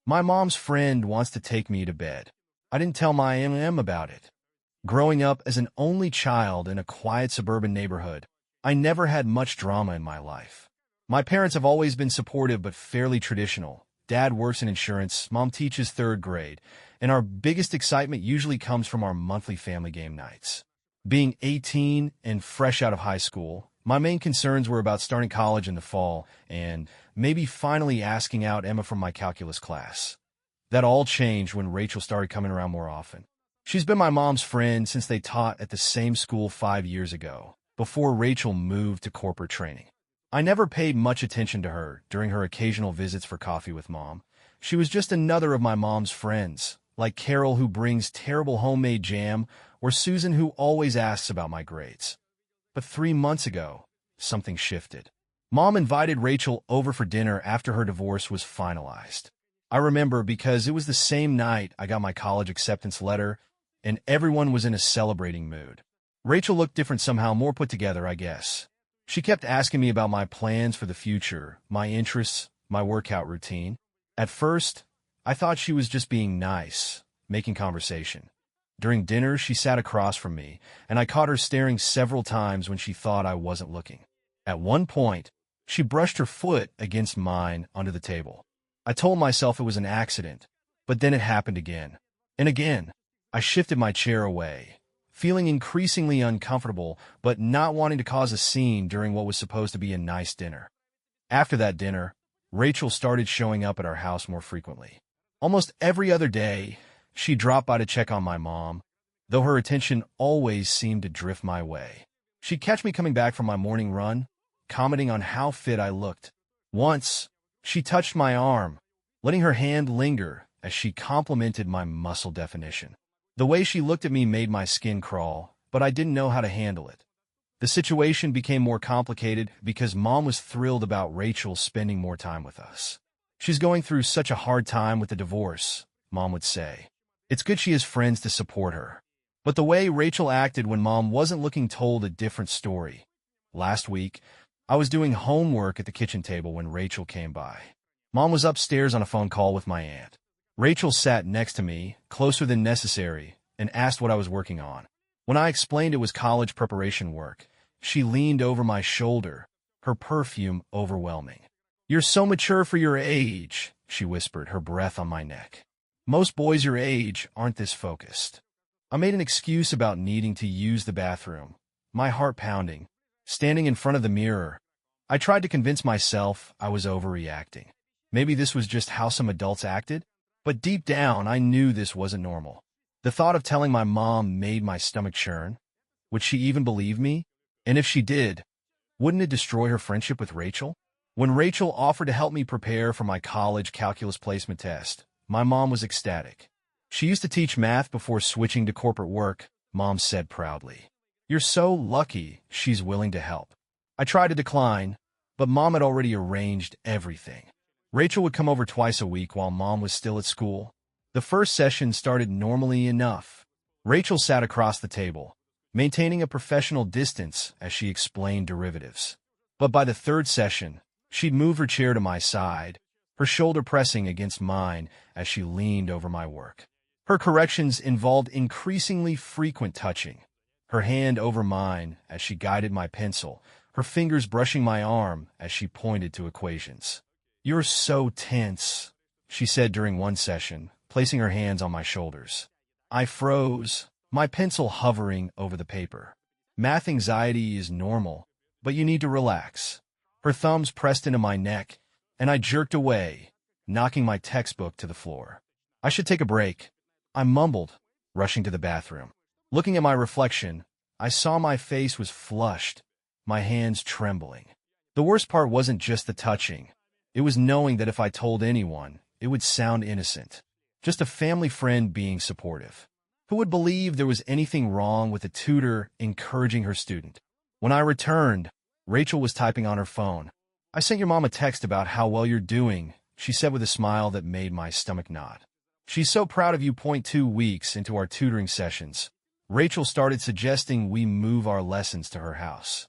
My mom's friend wants to take me to bed. I didn't tell my M about it. Growing up as an only child in a quiet suburban neighborhood, I never had much drama in my life. My parents have always been supportive but fairly traditional. Dad works in insurance, mom teaches third grade, and our biggest excitement usually comes from our monthly family game nights. Being 18 and fresh out of high school, my main concerns were about starting college in the fall and maybe finally asking out Emma from my calculus class. That all changed when Rachel started coming around more often. She's been my mom's friend since they taught at the same school 5 years ago, before Rachel moved to corporate training. I never paid much attention to her during her occasional visits for coffee with mom. She was just another of my mom's friends, like Carol who brings terrible homemade jam or Susan who always asks about my grades. But 3 months ago, something shifted. Mom invited Rachel over for dinner after her divorce was finalized. I remember because it was the same night I got my college acceptance letter, and everyone was in a celebrating mood. Rachel looked different somehow, more put together, I guess. She kept asking me about my plans for the future, my interests, my workout routine. At first, I thought she was just being nice, making conversation. During dinner, she sat across from me, and I caught her staring several times when she thought I wasn't looking. At one point, she brushed her foot against mine onto the table. I told myself it was an accident, but then it happened again. And again. I shifted my chair away, feeling increasingly uncomfortable, but not wanting to cause a scene during what was supposed to be a nice dinner. After that dinner, Rachel started showing up at our house more frequently. Almost every other day, she dropped by to check on my mom, though her attention always seemed to drift my way. She'd catch me coming back from my morning run, commenting on how fit I looked. Once, she touched my arm, letting her hand linger as she complimented my muscle definition. The way she looked at me made my skin crawl, but I didn't know how to handle it. The situation became more complicated because Mom was thrilled about Rachel spending more time with us. She's going through such a hard time with the divorce, Mom would say. It's good she has friends to support her. But the way Rachel acted when Mom wasn't looking told a different story. Last week, I was doing homework at the kitchen table when Rachel came by. Mom was upstairs on a phone call with my aunt. Rachel sat next to me, closer than necessary, and asked what I was working on. When I explained it was college preparation work, she leaned over my shoulder, her perfume overwhelming. "You're so mature for your age," she whispered, her breath on my neck. "Most boys your age aren't this focused." I made an excuse about needing to use the bathroom, my heart pounding, standing in front of the mirror. I tried to convince myself I was overreacting. Maybe this was just how some adults acted? But deep down, I knew this wasn't normal. The thought of telling my mom made my stomach churn. Would she even believe me? And if she did, wouldn't it destroy her friendship with Rachel? When Rachel offered to help me prepare for my college calculus placement test, my mom was ecstatic. She used to teach math before switching to corporate work, Mom said proudly. "You're so lucky she's willing to help." I tried to decline, but Mom had already arranged everything. Rachel would come over twice a week while Mom was still at school. The first session started normally enough. Rachel sat across the table, maintaining a professional distance as she explained derivatives. But by the third session, she'd move her chair to my side, her shoulder pressing against mine as she leaned over my work. Her corrections involved increasingly frequent touching, her hand over mine as she guided my pencil, her fingers brushing my arm as she pointed to equations. "You're so tense," she said during one session, placing her hands on my shoulders. I froze, my pencil hovering over the paper. "Math anxiety is normal, but you need to relax." Her thumbs pressed into my neck, and I jerked away, knocking my textbook to the floor. "I should take a break," I mumbled, rushing to the bathroom. Looking at my reflection, I saw my face was flushed, my hands trembling. The worst part wasn't just the touching. It was knowing that if I told anyone, it would sound innocent. Just a family friend being supportive. Who would believe there was anything wrong with a tutor encouraging her student? When I returned, Rachel was typing on her phone. "I sent your mom a text about how well you're doing," she said with a smile that made my stomach knot. "She's so proud of you. 2 weeks into our tutoring sessions, Rachel started suggesting we move our lessons to her house.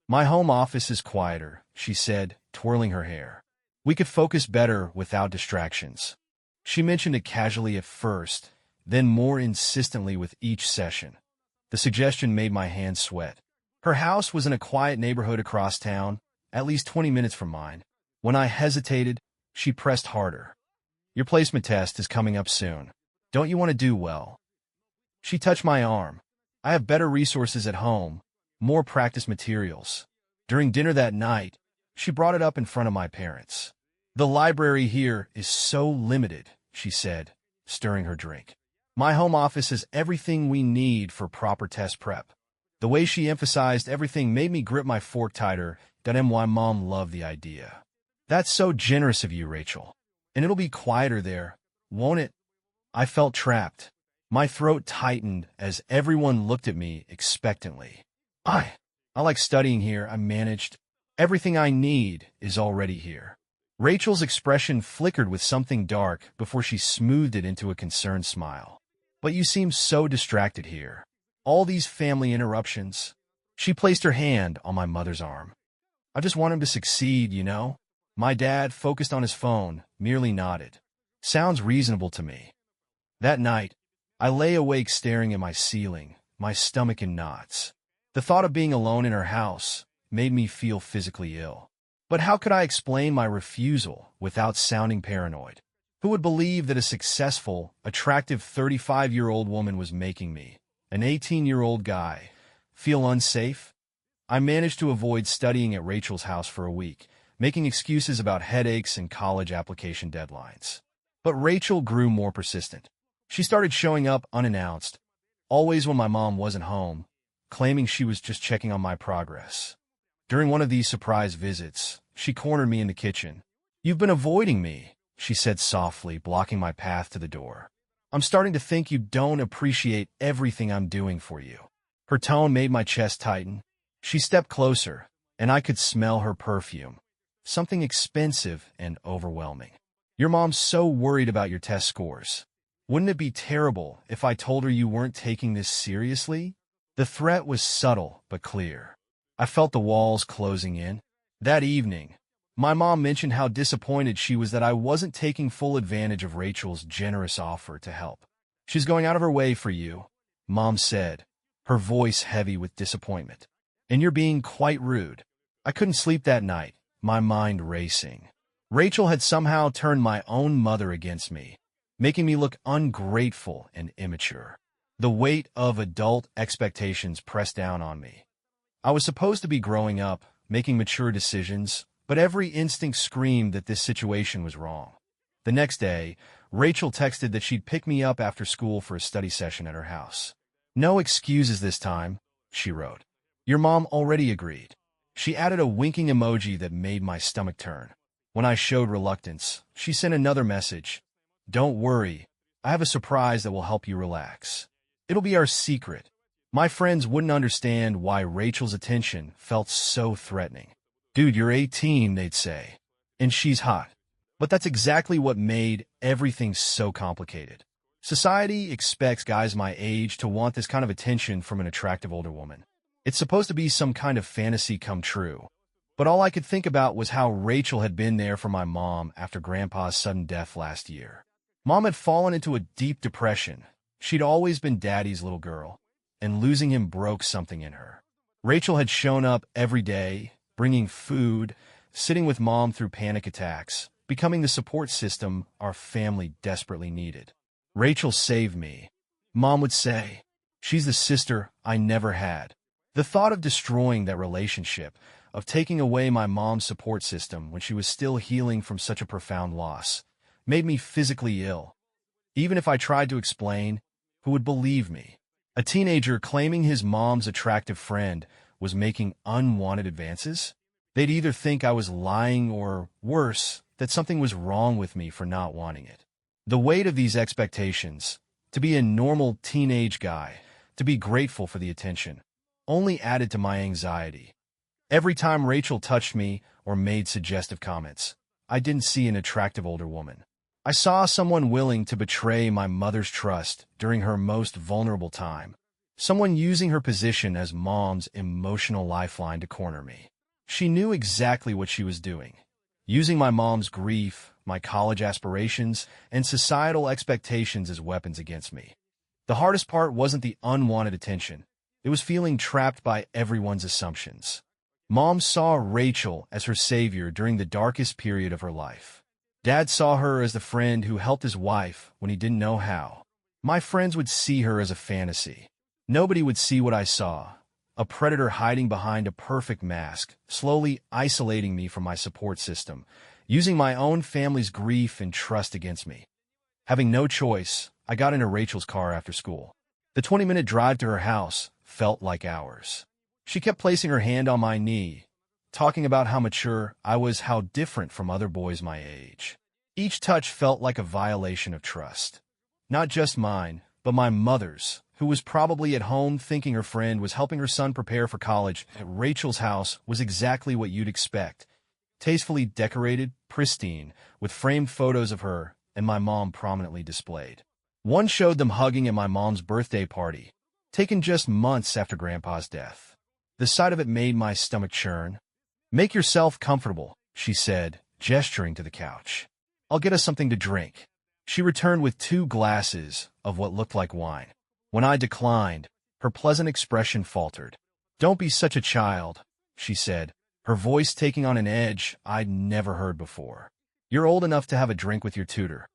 "My home office is quieter," she said, twirling her hair. "We could focus better without distractions." She mentioned it casually at first, then more insistently with each session. The suggestion made my hands sweat. Her house was in a quiet neighborhood across town, at least 20 minutes from mine. When I hesitated, she pressed harder. Your placement test is coming up soon. Don't you want to do well? She touched my arm. I have better resources at home, more practice materials. During dinner that night, she brought it up in front of my parents. The library here is so limited, she said, stirring her drink. My home office has everything we need for proper test prep. The way she emphasized everything made me grip my fork tighter. That's why Mom loved the idea. That's so generous of you, Rachel. And it'll be quieter there, won't it? I felt trapped. My throat tightened as everyone looked at me expectantly. I like studying here, I managed. Everything I need is already here. Rachel's expression flickered with something dark before she smoothed it into a concerned smile. But you seem so distracted here. All these family interruptions. She placed her hand on my mother's arm. I just want him to succeed, you know? My dad, focused on his phone, merely nodded. Sounds reasonable to me. That night, I lay awake staring at my ceiling, my stomach in knots. The thought of being alone in her house made me feel physically ill. But how could I explain my refusal without sounding paranoid? Who would believe that a successful, attractive 35-year-old woman was making me, an 18-year-old guy, feel unsafe? I managed to avoid studying at Rachel's house for a week, making excuses about headaches and college application deadlines. But Rachel grew more persistent. She started showing up unannounced, always when my mom wasn't home, claiming she was just checking on my progress. During one of these surprise visits, she cornered me in the kitchen. You've been avoiding me, she said softly, blocking my path to the door. I'm starting to think you don't appreciate everything I'm doing for you. Her tone made my chest tighten. She stepped closer, and I could smell her perfume. Something expensive and overwhelming. Your mom's so worried about your test scores. Wouldn't it be terrible if I told her you weren't taking this seriously? The threat was subtle but clear. I felt the walls closing in. That evening, my mom mentioned how disappointed she was that I wasn't taking full advantage of Rachel's generous offer to help. She's going out of her way for you, Mom said, her voice heavy with disappointment. And you're being quite rude. I couldn't sleep that night, my mind racing. Rachel had somehow turned my own mother against me, making me look ungrateful and immature. The weight of adult expectations pressed down on me. I was supposed to be growing up, making mature decisions, but every instinct screamed that this situation was wrong. The next day, Rachel texted that she'd pick me up after school for a study session at her house. No excuses this time, she wrote. Your mom already agreed. She added a winking emoji that made my stomach turn. When I showed reluctance, she sent another message. Don't worry, I have a surprise that will help you relax. It'll be our secret. My friends wouldn't understand why Rachel's attention felt so threatening. Dude, you're 18, they'd say. And she's hot. But that's exactly what made everything so complicated. Society expects guys my age to want this kind of attention from an attractive older woman. It's supposed to be some kind of fantasy come true. But all I could think about was how Rachel had been there for my mom after Grandpa's sudden death last year. Mom had fallen into a deep depression. She'd always been Daddy's little girl, and losing him broke something in her. Rachel had shown up every day, bringing food, sitting with Mom through panic attacks, becoming the support system our family desperately needed. Rachel saved me, Mom would say. She's the sister I never had. The thought of destroying that relationship, of taking away my mom's support system when she was still healing from such a profound loss, made me physically ill. Even if I tried to explain, who would believe me? A teenager claiming his mom's attractive friend was making unwanted advances? They'd either think I was lying or, worse, that something was wrong with me for not wanting it. The weight of these expectations, to be a normal teenage guy, to be grateful for the attention, only added to my anxiety. Every time Rachel touched me or made suggestive comments, I didn't see an attractive older woman. I saw someone willing to betray my mother's trust during her most vulnerable time, someone using her position as Mom's emotional lifeline to corner me. She knew exactly what she was doing, using my mom's grief, my college aspirations, and societal expectations as weapons against me. The hardest part wasn't the unwanted attention. It was feeling trapped by everyone's assumptions. Mom saw Rachel as her savior during the darkest period of her life. Dad saw her as the friend who helped his wife when he didn't know how. My friends would see her as a fantasy. Nobody would see what I saw, a predator hiding behind a perfect mask, slowly isolating me from my support system, using my own family's grief and trust against me. Having no choice, I got into Rachel's car after school. The 20-minute drive to her house felt like hours. She kept placing her hand on my knee, talking about how mature I was, how different from other boys my age. Each touch felt like a violation of trust. Not just mine, but my mother's, who was probably at home thinking her friend was helping her son prepare for college. Rachel's house was exactly what you'd expect. Tastefully decorated, pristine, with framed photos of her and my mom prominently displayed. One showed them hugging at my mom's birthday party, taken just months after Grandpa's death. The sight of it made my stomach churn. "Make yourself comfortable," she said, gesturing to the couch. "I'll get us something to drink." She returned with 2 glasses of what looked like wine. When I declined, her pleasant expression faltered. "Don't be such a child," she said, her voice taking on an edge I'd never heard before. "You're old enough to have a drink with your tutor."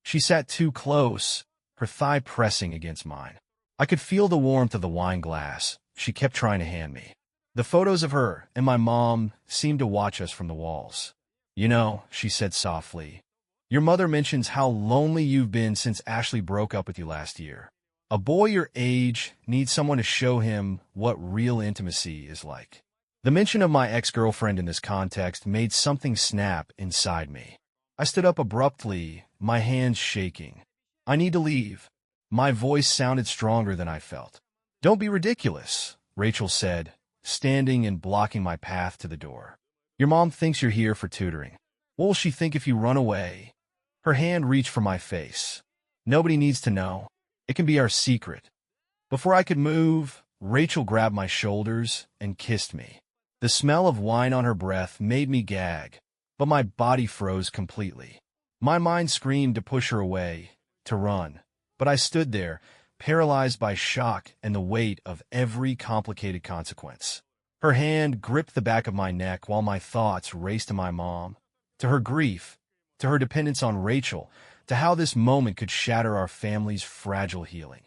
She sat too close, her thigh pressing against mine. I could feel the warmth of the wine glass she kept trying to hand me. The photos of her and my mom seemed to watch us from the walls. "You know," she said softly, "your mother mentions how lonely you've been since Ashley broke up with you last year. A boy your age needs someone to show him what real intimacy is like." The mention of my ex-girlfriend in this context made something snap inside me. I stood up abruptly, my hands shaking. "I need to leave." My voice sounded stronger than I felt. "Don't be ridiculous," Rachel said, standing and blocking my path to the door. "Your mom thinks you're here for tutoring. What will she think if you run away?" Her hand reached for my face. "Nobody needs to know. It can be our secret." Before I could move, Rachel grabbed my shoulders and kissed me. The smell of wine on her breath made me gag, but my body froze completely. My mind screamed to push her away, to run, but I stood there, paralyzed by shock and the weight of every complicated consequence. Her hand gripped the back of my neck while my thoughts raced to my mom, to her grief, to her dependence on Rachel, to how this moment could shatter our family's fragile healing.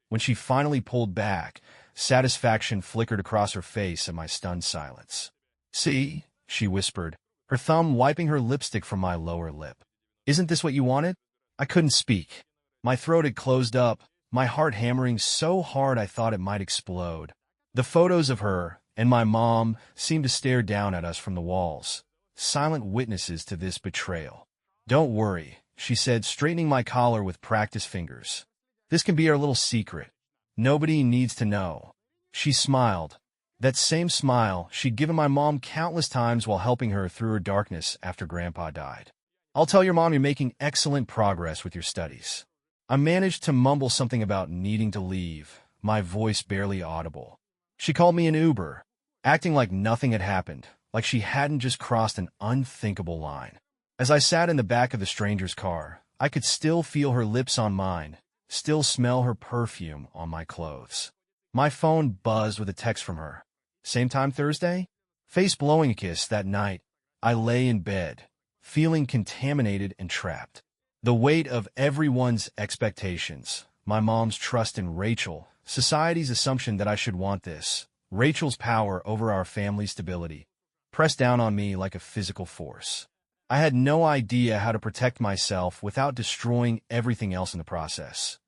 When she finally pulled back, satisfaction flickered across her face at my stunned silence. "See?" she whispered, her thumb wiping her lipstick from my lower lip. "Isn't this what you wanted?" I couldn't speak. My throat had closed up, my heart hammering so hard I thought it might explode. The photos of her and my mom seemed to stare down at us from the walls, silent witnesses to this betrayal. "Don't worry," she said, straightening my collar with practiced fingers. "This can be our little secret. Nobody needs to know." She smiled, that same smile she'd given my mom countless times while helping her through her darkness after Grandpa died. "I'll tell your mom you're making excellent progress with your studies." I managed to mumble something about needing to leave, my voice barely audible. She called me an Uber, acting like nothing had happened, like she hadn't just crossed an unthinkable line. As I sat in the back of the stranger's car, I could still feel her lips on mine, still smell her perfume on my clothes. My phone buzzed with a text from her. "Same time Thursday?" Face blowing a kiss that night, I lay in bed, feeling contaminated and trapped. The weight of everyone's expectations, my mom's trust in Rachel, society's assumption that I should want this, Rachel's power over our family's stability, pressed down on me like a physical force. I had no idea how to protect myself without destroying everything else in the process.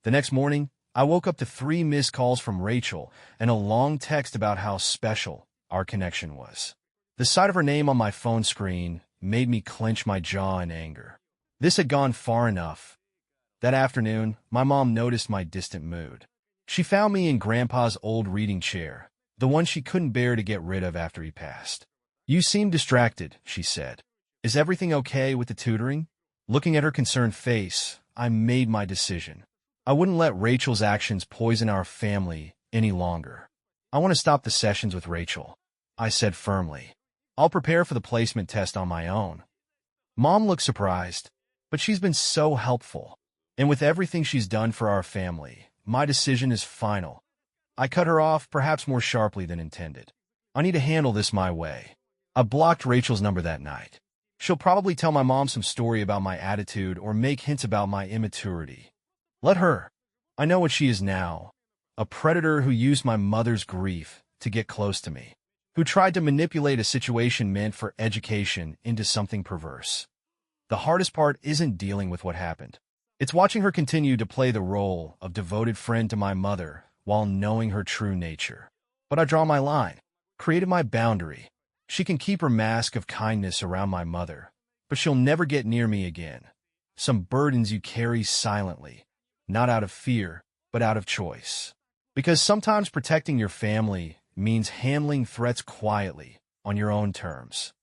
The next morning, I woke up to 3 missed calls from Rachel and a long text about how special our connection was. The sight of her name on my phone screen made me clench my jaw in anger. This had gone far enough. That afternoon, my mom noticed my distant mood. She found me in Grandpa's old reading chair, the one she couldn't bear to get rid of after he passed. "You seem distracted," she said. "Is everything okay with the tutoring?" Looking at her concerned face, I made my decision. I wouldn't let Rachel's actions poison our family any longer. "I want to stop the sessions with Rachel," I said firmly. I'll prepare for the placement test on my own. Mom looked surprised, but she's been so helpful. And with everything she's done for our family, my decision is final. I cut her off, perhaps more sharply than intended. I need to handle this my way. I blocked Rachel's number that night. She'll probably tell my mom some story about my attitude or make hints about my immaturity. Let her. I know what she is now. A predator who used my mother's grief to get close to me, who tried to manipulate a situation meant for education into something perverse. The hardest part isn't dealing with what happened. It's watching her continue to play the role of devoted friend to my mother while knowing her true nature. But I draw my line, created my boundary. She can keep her mask of kindness around my mother, but she'll never get near me again. Some burdens you carry silently, not out of fear, but out of choice. Because sometimes protecting your family means handling threats quietly, on your own terms.